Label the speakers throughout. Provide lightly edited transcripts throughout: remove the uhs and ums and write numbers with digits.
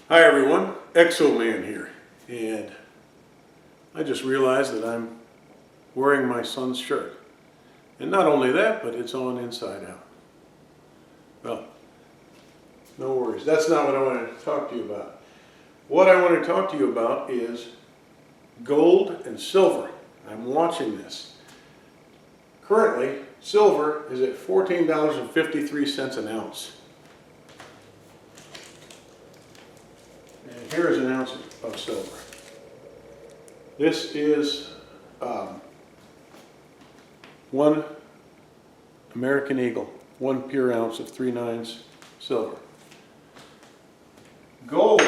Speaker 1: Hi everyone, Exoman here, and I just realized that I'm wearing my son's shirt. And not only that, but it's on inside out. Well, no worries, that's not what I want to talk to you about. What I want to talk to you about is gold and silver. I'm watching this. Currently, silver is at $14.53 an ounce. And here's an ounce of silver. This is one American Eagle, 1 pure ounce of 3/9 silver. Gold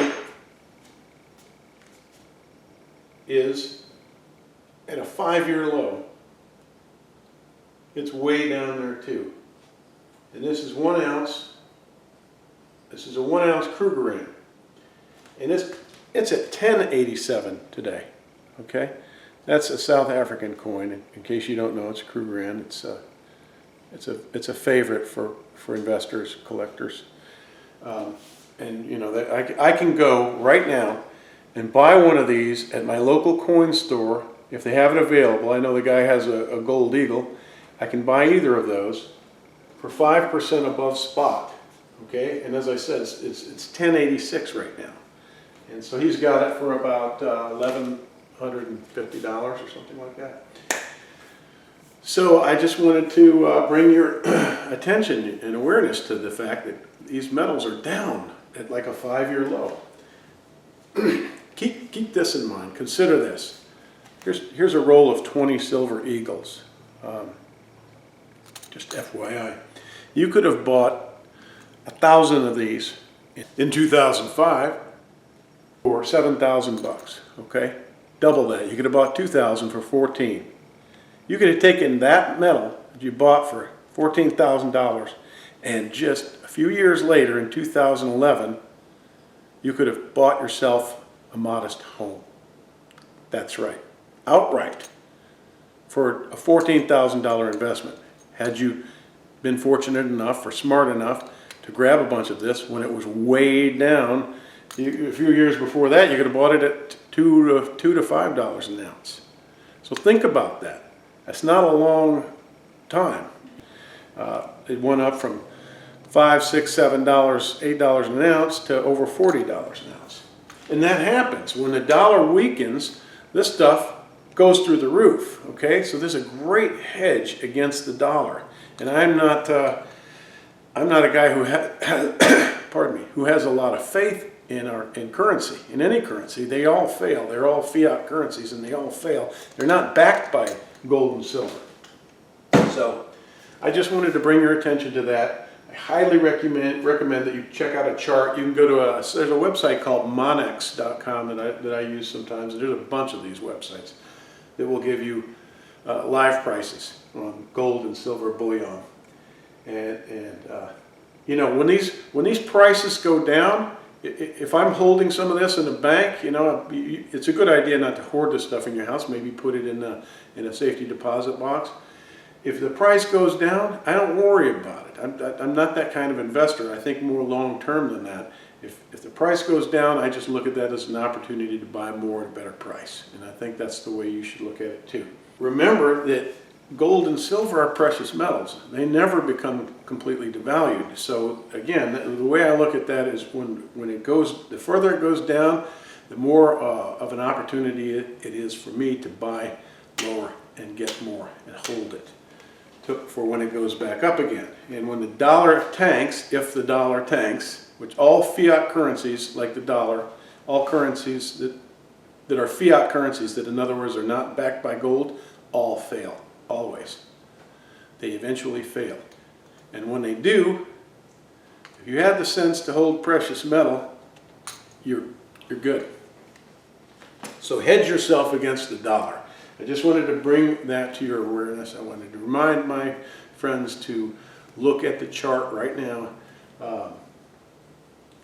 Speaker 1: is at a 5-year low. It's way down there too. And this is 1 ounce. This is a 1 ounce Krugerrand. And it's at 10.87 today. Okay, that's a South African coin. In case you don't know, it's a Krugerrand. It's a favorite for investors, collectors. And you know that I can go right now and buy one of these at my local coin store if they have it available. I know the guy has a gold eagle. I can buy either of those for 5% above spot. Okay, and as I said, it's 10.86 right now. And so he's got it for about $1,150 or something like that. So I just wanted to bring your attention and awareness to the fact that these metals are down at like a 5-year low. keep this in mind. Consider this. Here's a roll of 20 silver eagles. Just FYI. You could have bought 1,000 of these in 2005 for $7,000, okay? Double that. You could have bought 2,000 for 14. You could have taken that metal that you bought for $14,000 and just a few years later in 2011, you could have bought yourself a modest home. That's right. Outright. For a $14,000 investment. Had you been fortunate enough or smart enough to grab a bunch of this when it was way down, a few years before that, you could have bought it at $2 to $5 an ounce. So think about that. That's not a long time. It went up from $5, $6, $7, $8 an ounce to over $40 an ounce. And that happens. When the dollar weakens, this stuff goes through the roof. Okay, so there's a great hedge against the dollar. And I'm not a guy who who has a lot of faith in currency, in any currency. They all fail. They're all fiat currencies and they all fail. They're not backed by gold and silver. So I just wanted to bring your attention to that. I highly recommend that you check out a chart. You can go to there's a website called monex.com that I use sometimes. There's a bunch of these websites that will give you live prices on gold and silver bullion. And you know, when these prices go down, if I'm holding some of this in a bank, you know, it's a good idea not to hoard this stuff in your house. Maybe put it in a safety deposit box. If the price goes down, I don't worry about it. I'm not that kind of investor. I think more long term than that. If the price goes down, I just look at that as an opportunity to buy more at a better price. And I think that's the way you should look at it too. Remember that gold and silver are precious metals. They never become completely devalued. So again, the way I look at that is when it goes, the further it goes down, the more of an opportunity it is for me to buy lower and get more and hold it for when it goes back up again. And when the dollar tanks, if the dollar tanks, which all fiat currencies like the dollar, all currencies that are fiat currencies, that in other words are not backed by gold, all fail. Always. They eventually fail. And when they do, if you have the sense to hold precious metal, you're good. So hedge yourself against the dollar. I just wanted to bring that to your awareness. I wanted to remind my friends to look at the chart right now.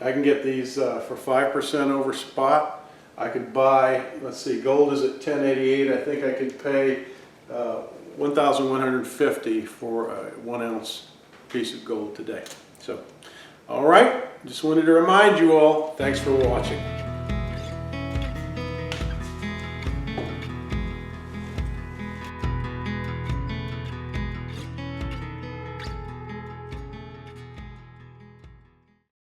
Speaker 1: I can get these for 5% over spot. I could buy, let's see, gold is at 10.88. I think I could pay $1,150 for a 1 ounce piece of gold today. So All right, just wanted to remind you all, thanks for watching.